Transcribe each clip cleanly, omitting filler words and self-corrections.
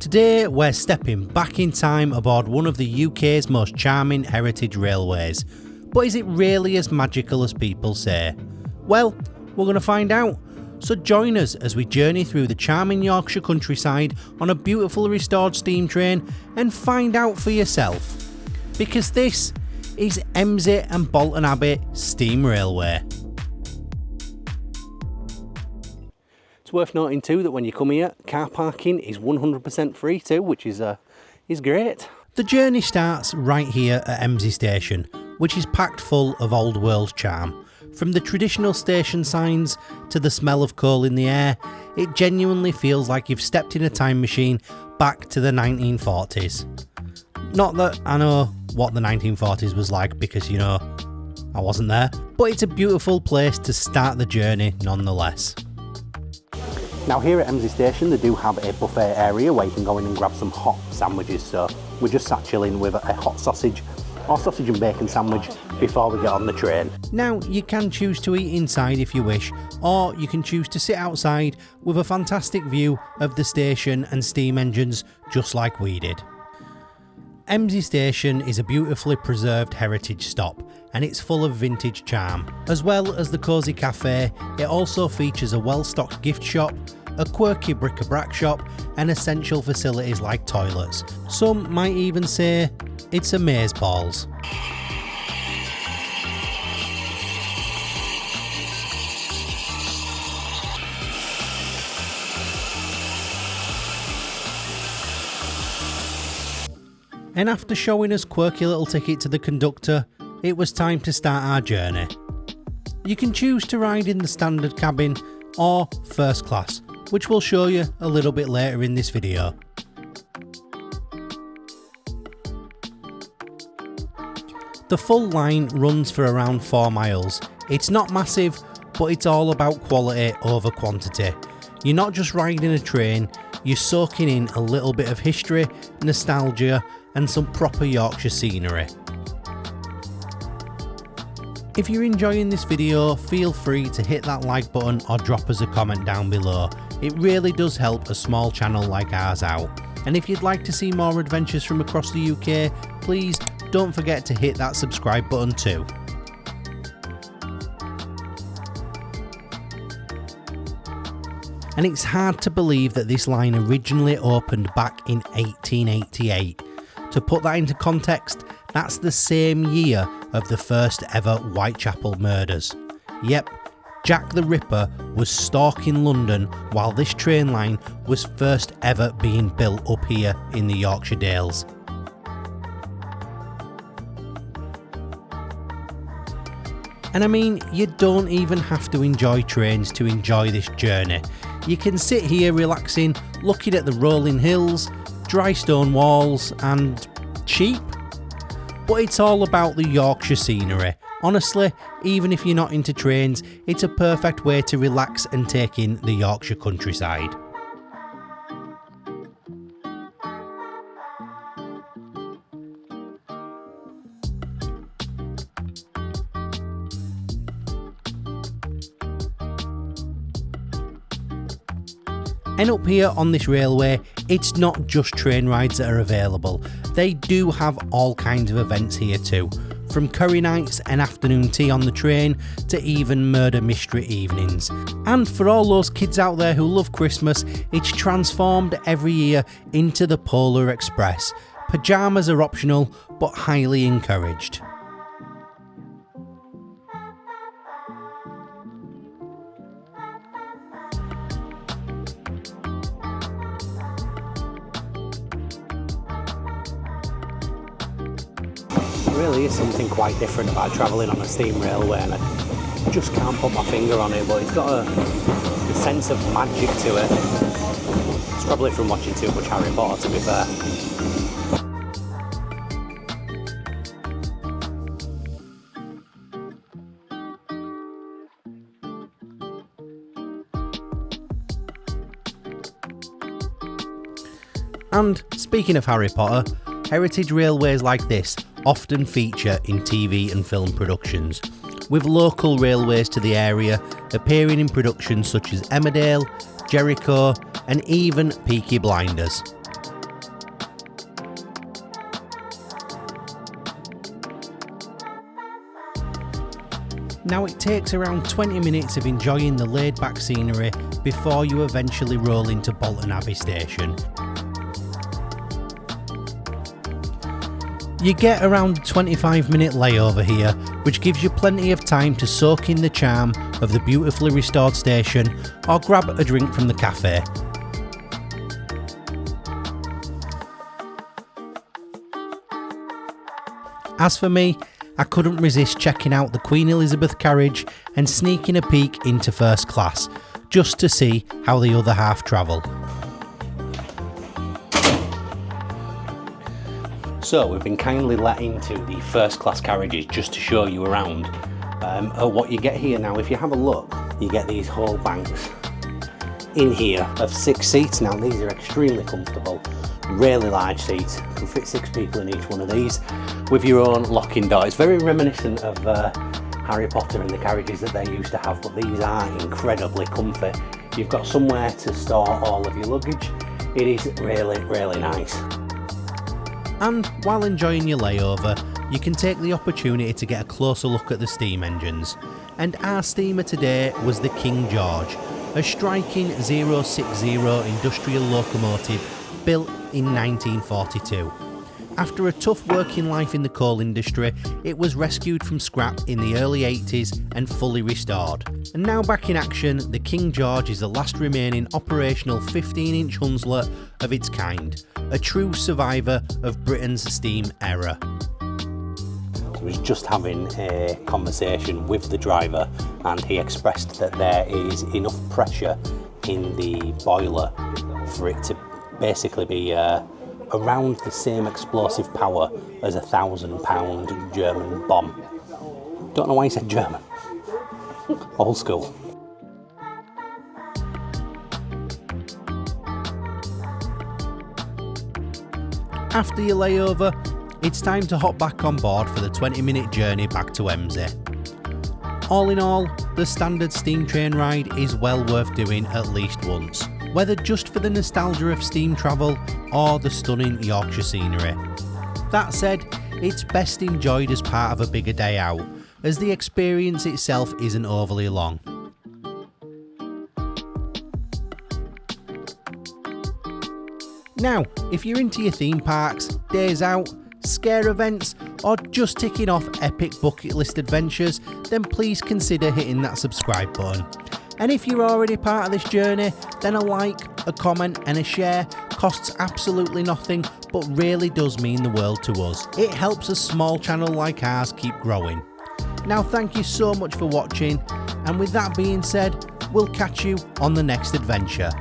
Today we're stepping back in time aboard one of the UK's most charming heritage railways. But is it really as magical as people say? Well, we're going to find out. So join us as we journey through the charming Yorkshire countryside on a beautifully restored steam train and find out for yourself. Because this is Embsay and Bolton Abbey Steam Railway. It's worth noting too that when you come here, car parking is 100% free too, which is great. The journey starts right here at Embsay Station, which is packed full of old world charm. From the traditional station signs to the smell of coal in the air, it genuinely feels like you've stepped in a time machine back to the 1940s. Not that I know what the 1940s was like because, you know, I wasn't there, but it's a beautiful place to start the journey nonetheless. Now here at Embsay Station they do have a buffet area where you can go in and grab some hot sandwiches, so we're just sat chilling with a hot sausage or sausage and bacon sandwich before we get on the train. Now you can choose to eat inside if you wish, or you can choose to sit outside with a fantastic view of the station and steam engines just like we did. Embsay Station is a beautifully preserved heritage stop and it's full of vintage charm. As well as the cosy cafe, it also features a well-stocked gift shop, a quirky bric-a-brac shop and essential facilities like toilets. Some might even say it's amazeballs. And after showing us quirky little ticket to the conductor, it was time to start our journey. You can choose to ride in the standard cabin or first class, which we'll show you a little bit later in this video. The full line runs for around 4 miles. It's not massive, but it's all about quality over quantity. You're not just riding a train, you're soaking in a little bit of history, nostalgia and some proper Yorkshire scenery. If you're enjoying this video, feel free to hit that like button or drop us a comment down below. It really does help a small channel like ours out. And if you'd like to see more adventures from across the UK, please don't forget to hit that subscribe button too. And it's hard to believe that this line originally opened back in 1888. To put that into context, that's the same year of the first ever Whitechapel murders. Yep, Jack the Ripper was stalking London while this train line was first ever being built up here in the Yorkshire Dales. And I mean, you don't even have to enjoy trains to enjoy this journey. You can sit here relaxing, looking at the rolling hills, dry stone walls and sheep. But it's all about the Yorkshire scenery. Honestly, even if you're not into trains, it's a perfect way to relax and take in the Yorkshire countryside. And up here on this railway, it's not just train rides that are available. They do have all kinds of events here too, from curry nights and afternoon tea on the train to even murder mystery evenings. And for all those kids out there who love Christmas, it's transformed every year into the Polar Express. Pyjamas are optional, but highly encouraged. It really is something quite different about travelling on a steam railway, and I just can't put my finger on it, but it's got a sense of magic to it. It's probably from watching too much Harry Potter, to be fair. And speaking of Harry Potter, heritage railways like this often feature in TV and film productions, with local railways to the area appearing in productions such as Emmerdale, Jericho and even Peaky Blinders. Now it takes around 20 minutes of enjoying the laid back scenery before you eventually roll into Bolton Abbey station. You get around a 25-minute layover here, which gives you plenty of time to soak in the charm of the beautifully restored station or grab a drink from the cafe. As for me, I couldn't resist checking out the Queen Elizabeth carriage and sneaking a peek into first class, just to see how the other half travel. So we've been kindly let into the first class carriages just to show you around. What you get here now, if you have a look, you get these whole banks in here of 6 seats. Now these are extremely comfortable, really large seats. You can fit 6 people in each one of these with your own locking door. It's very reminiscent of Harry Potter and the carriages that they used to have, but these are incredibly comfy. You've got somewhere to store all of your luggage. It is really, really nice. And while enjoying your layover, you can take the opportunity to get a closer look at the steam engines. And our steamer today was the King George, a striking 060 industrial locomotive built in 1942. After a tough working life in the coal industry, it was rescued from scrap in the early 80s and fully restored. And now back in action, the King George is the last remaining operational 15-inch Hunslet of its kind, a true survivor of Britain's steam era. I was just having a conversation with the driver, and he expressed that there is enough pressure in the boiler for it to basically be around the same explosive power as a 1,000-pound German bomb. Don't know why he said German. Old school. After your layover, it's time to hop back on board for the 20-minute journey back to Embsay. All in all, the standard steam train ride is well worth doing at least once, whether just for the nostalgia of steam travel or the stunning Yorkshire scenery. That said, it's best enjoyed as part of a bigger day out, as the experience itself isn't overly long. Now, if you're into your theme parks, days out, scare events, or just ticking off epic bucket list adventures, then please consider hitting that subscribe button. And if you're already part of this journey, then a like, a comment and a share costs absolutely nothing, but really does mean the world to us. It helps a small channel like ours keep growing. Now thank you so much for watching, and with that being said, we'll catch you on the next adventure.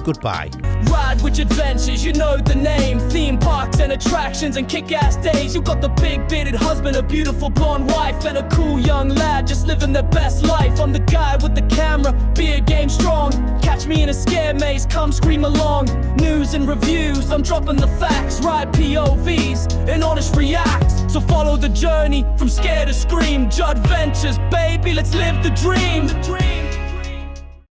Goodbye. Ride with Judventures, you know the name. Theme parks and attractions and kick-ass days. You got the big bearded husband, a beautiful blonde wife, and a cool young lad just living their best life. I'm the guy with the camera, beer game strong. Catch me in a scare maze, come scream along. News and reviews, I'm dropping the facts. Ride POVs and honest reacts. So follow the journey from scare to scream. Judventures, baby, let's live the dream.